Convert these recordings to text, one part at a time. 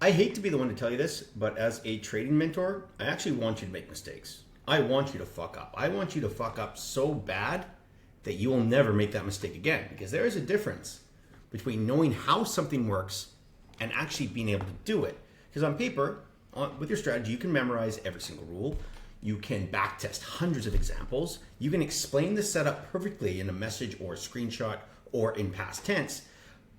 I hate to be the one to tell you this, but as a trading mentor, I actually want you to make mistakes. I want you to fuck up. I want you to fuck up so bad that you will never make that mistake again. Because there is a difference between knowing how something works and actually being able to do it. Because on paper, with your strategy, you can memorize every single rule. You can backtest hundreds of examples. You can explain the setup perfectly in a message or a screenshot or in past tense.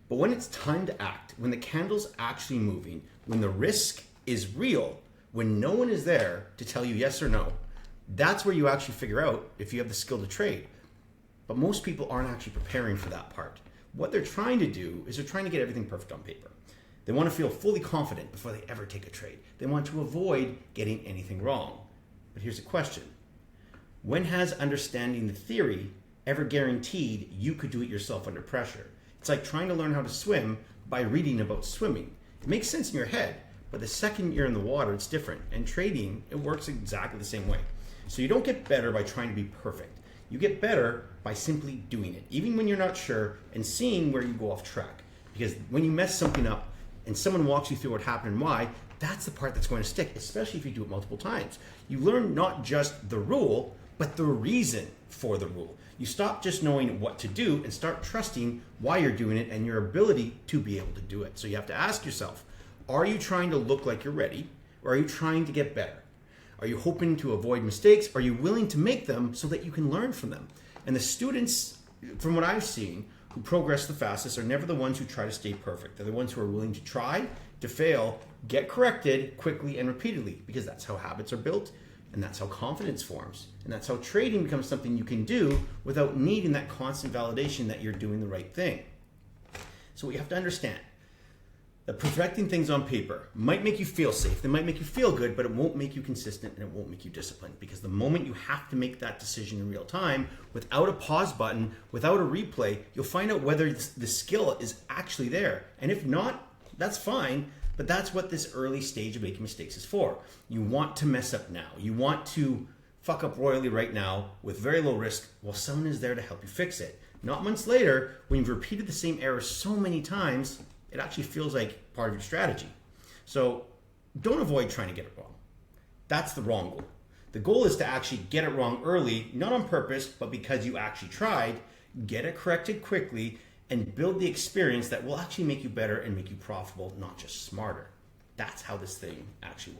But when it's time to act, when the candle's actually moving, when the risk is real, when no one is there to tell you yes or no, that's where you actually figure out if you have the skill to trade. But most people aren't actually preparing for that part. What they're trying to do is they're trying to get everything perfect on paper. They want to feel fully confident before they ever take a trade. They want to avoid getting anything wrong. But here's a question. When has understanding the theory ever guaranteed you could do it yourself under pressure? It's like trying to learn how to swim by reading about swimming. It makes sense in your head, but the second you're in the water, it's different. And trading, it works exactly the same way. So you don't get better by trying to be perfect. You get better by simply doing it, even when you're not sure, and seeing where you go off track. Because when you mess something up and someone walks you through what happened and why, that's the part that's going to stick, especially if you do it multiple times. You learn not just the rule, but the reason for the rule. You stop just knowing what to do and start trusting why you're doing it and your ability to be able to do it. So you have to ask yourself, are you trying to look like you're ready, or are you trying to get better? Are you hoping to avoid mistakes? Are you willing to make them so that you can learn from them? And the students, from what I've seen, who progress the fastest are never the ones who try to stay perfect. They're the ones who are willing to try, to fail, get corrected quickly and repeatedly, because that's how habits are built, and that's how confidence forms. And that's how trading becomes something you can do without needing that constant validation that you're doing the right thing. So what you have to understand, that perfecting things on paper might make you feel safe, they might make you feel good, but it won't make you consistent and it won't make you disciplined. Because the moment you have to make that decision in real time, without a pause button, without a replay, you'll find out whether the skill is actually there. And if not, that's fine, but that's what this early stage of making mistakes is for. You want to mess up now. You want to fuck up royally right now with very low risk while someone is there to help you fix it. Not months later, when you've repeated the same error so many times, it actually feels like part of your strategy. So don't avoid trying to get it wrong. That's the wrong goal. The goal is to actually get it wrong early, not on purpose, but because you actually tried, get it corrected quickly, and build the experience that will actually make you better and make you profitable, not just smarter. That's how this thing actually works.